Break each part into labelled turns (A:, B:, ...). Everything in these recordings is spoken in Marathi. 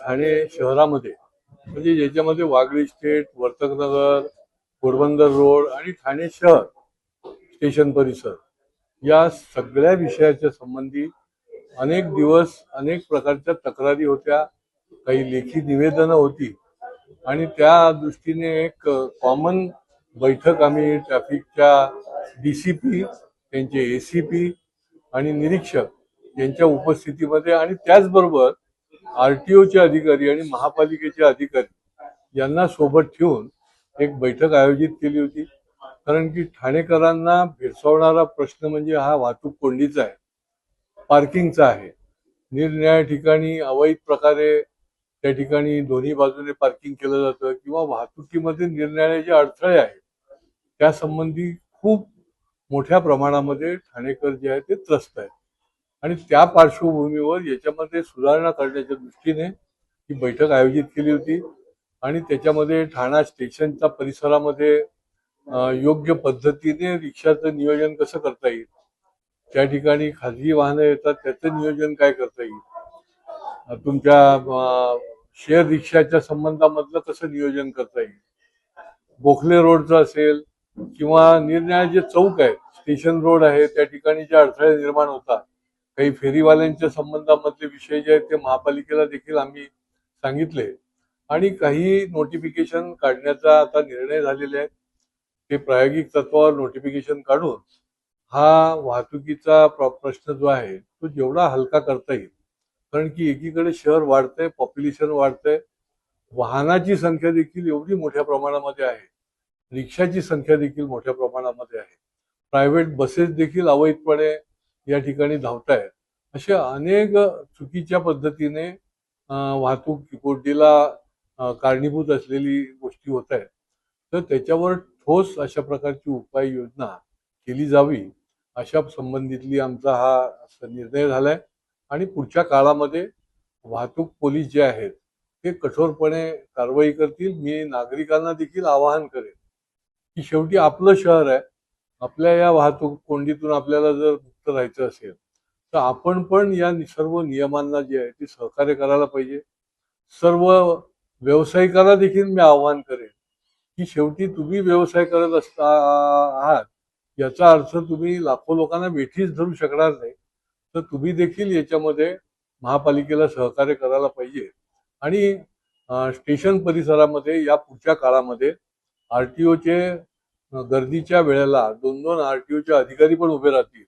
A: ठाणे शहरामध्ये म्हणजे ज्याच्यामध्ये वागळी स्टेट, वर्तकनगर, पोरबंदर रोड आणि ठाणे शहर स्टेशन परिसर या सगळ्या विषयाच्या संबंधी अनेक दिवस अनेक प्रकारच्या तक्रारी होत्या, काही लेखी निवेदनं होती आणि त्या दृष्टीने एक कॉमन बैठक आम्ही ट्रॅफिकच्या डीसीपी, त्यांचे एसीपी आणि निरीक्षक यांच्या उपस्थितीमध्ये आणि त्याचबरोबर आरटीओचे अधिकारी आणि महापालिकेचे अधिकारी यांना सोबत ठेवून एक बैठक आयोजित केली होती. कारण की ठाणेकरांना भेडसावणारा प्रश्न म्हणजे हा वाहतूक कोंडीचा आहे, पार्किंगचा आहे. निरनिराळ्या ठिकाणी अवैध प्रकारे त्या ठिकाणी दोन्ही बाजूने पार्किंग केलं जातं किंवा वाहतुकीमध्ये निरनिराळे जे अडथळे आहेत त्या संबंधी खूप मोठ्या प्रमाणामध्ये ठाणेकर जे आहेत ते त्रस्त आहेत. आणि त्या पार्श्वभूमीवर याच्यामध्ये सुधारणा करण्याच्या दृष्टीने ही बैठक आयोजित केली होती आणि त्याच्यामध्ये ठाणा स्टेशनच्या परिसरामध्ये योग्य पद्धतीने रिक्षाचं नियोजन कसं करता येईल, त्या ठिकाणी खाजगी वाहनं येतात त्याचं नियोजन काय करता येईल, तुमच्या शेअर रिक्षाच्या संबंधामधलं कसं नियोजन करता येईल, गोखले रोडचं असेल किंवा निरनिराळे जे चौक आहेत, स्टेशन रोड आहे, त्या ठिकाणी जे अडथळे निर्माण होतात, काही फेरीवाल्यांच्या संबंधामधले विषय जे आहेत ते महापालिकेला देखील आम्ही सांगितले आणि काही नोटिफिकेशन काढण्याचा आता निर्णय झालेले आहेत. ते प्रायोगिक तत्वावर नोटिफिकेशन काढून हा वाहतुकीचा प्रश्न जो आहे तो जेवढा हलका करता येईल. कारण की एकीकडे शहर वाढतंय, पॉप्युलेशन वाढतंय, वाहनाची संख्या देखील एवढी मोठ्या प्रमाणामध्ये आहे, रिक्षाची संख्या देखील मोठ्या प्रमाणामध्ये आहे, प्रायव्हेट बसेस देखील अवैधपणे या ठिकाणी धावत आहेत. अशा अनेक चुकीच्या पद्धतीने वाहतूक कोंडीला कारणीभूत असलेली गोष्टी होत आहेत. तर त्याच्यावर ठोस अशा प्रकारची उपाययोजना केली जावी अशा संबंधितली आमचा हा निर्णय झालाय. आणि पुढच्या काळामध्ये वाहतूक पोलीस जे आहेत ते कठोरपणे कारवाई करतील. मी नागरिकांना देखील आवाहन करेन की शेवटी आपलं शहर आहे, आपल्या या वाहतूक कोंडीतून आपल्याला जर मुक्त राहायचं असेल तर आपण पण या सर्व नियमांना जे आहे ते सहकार्य करायला पाहिजे. सर्व व्यावसायिकांना देखील मी आवाहन करेन की शेवटी तुम्ही व्यवसाय करत आहात याचा अर्थ तुम्ही लाखो लोकांना वेठीच धरू शकणार नाही, तर तुम्ही देखील याच्यामध्ये महापालिकेला सहकार्य करायला पाहिजे. आणि स्टेशन परिसरामध्ये या पुढच्या काळामध्ये आरटीओचे गर्दीच्या वेळेला 2-2 आरटीओचे अधिकारी पण उभे राहतील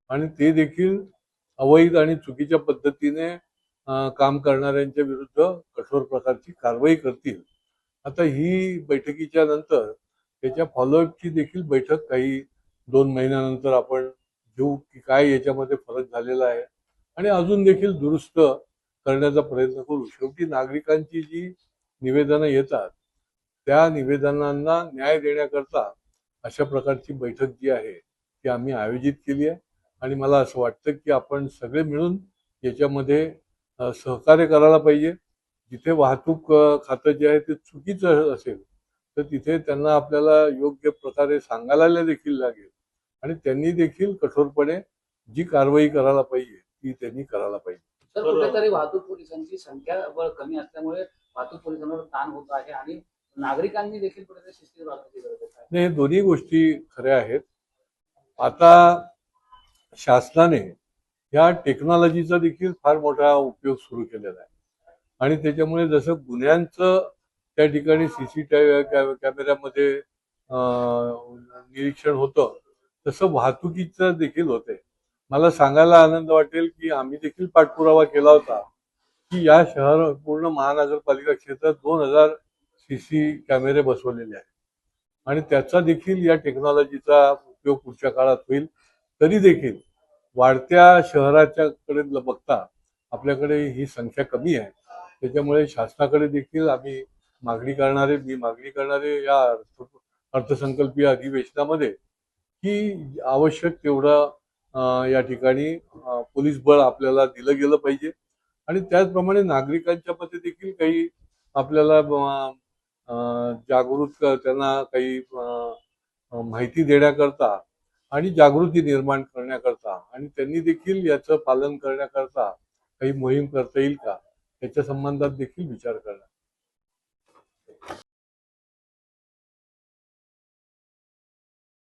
A: आणि ते देखील अवैध आणि चुकीच्या पद्धतीने काम करणाऱ्यांच्या विरुद्ध कठोर प्रकारची कारवाई करतील. आता ही बैठकीच्या नंतर त्याच्या फॉलोअपची देखील बैठक काही 2 महिन्यानंतर आपण घेऊ की काय याच्यामध्ये फरक झालेला आहे आणि अजून देखील दुरुस्त करण्याचा प्रयत्न करू. शेवटी नागरिकांची जी निवेदनं येतात त्या निवेदनांना न्याय देण्याकरता अशा प्रकारची बैठक जी आहे ती आम्ही आयोजित केली आहे. आणि मला असं वाटतं की आपण सगळे मिळून याच्यामध्ये सहकार्य करायला पाहिजे. जिथे वाहतूक खातं जे आहे ते चुकीचं असेल तर तिथे त्यांना आपल्याला योग्य प्रकारे सांगायला देखील लागेल आणि त्यांनी देखील कठोरपणे जी कारवाई करायला पाहिजे ती त्यांनी करायला पाहिजे.
B: तर कुठेतरी वाहतूक पोलिसांची संख्याबळ कमी असल्यामुळे वाहतूक पोलिसांवर ताण होत आहे आणि नागरिकांनी देखील कुठेतरी शिस्तीत वागण्याची गरज आहे.
A: नाही, हे दोन्ही गोष्टी खऱ्या आहेत. आता शासनाने ह्या टेक्नॉलॉजीचा देखील फार मोठा उपयोग सुरू केलेला आहे आणि त्याच्यामुळे जसं गुन्ह्यांचं त्या ठिकाणी सीसीटीव्ही कॅमेऱ्यामध्ये निरीक्षण होतं तसं वाहतुकीचं देखील होतंय. मला सांगायला आनंद वाटेल की आम्ही देखील पाठपुरावा केला होता की या शहर पूर्ण महानगरपालिका क्षेत्रात 2000 सीसी कॅमेरे बसवलेले आहेत आणि त्याचा देखील या टेक्नॉलॉजीचा उपयोग पुढच्या काळात होईल. तरी देखील वाढत्या शहराच्या कडे बघता आपल्याकडे ही संख्या कमी आहे. त्याच्यामुळे शासनाकडे देखील मी मागणी करणारे या अर्थसंकल्पीय अधिवेशनामध्ये की आवश्यक तेवढं या ठिकाणी पोलीस बळ आपल्याला दिलं गेलं पाहिजे आणि त्याचप्रमाणे नागरिकांच्या मध्ये देखील काही आपल्याला जागृत त्यांना काही माहिती देण्याकरता आणि जागृती निर्माण करण्याकरता आणि त्यांनी देखील याचं पालन करण्याकरता काही मोहीम करता येईल का त्याच्या संबंधात देखील विचार करणार.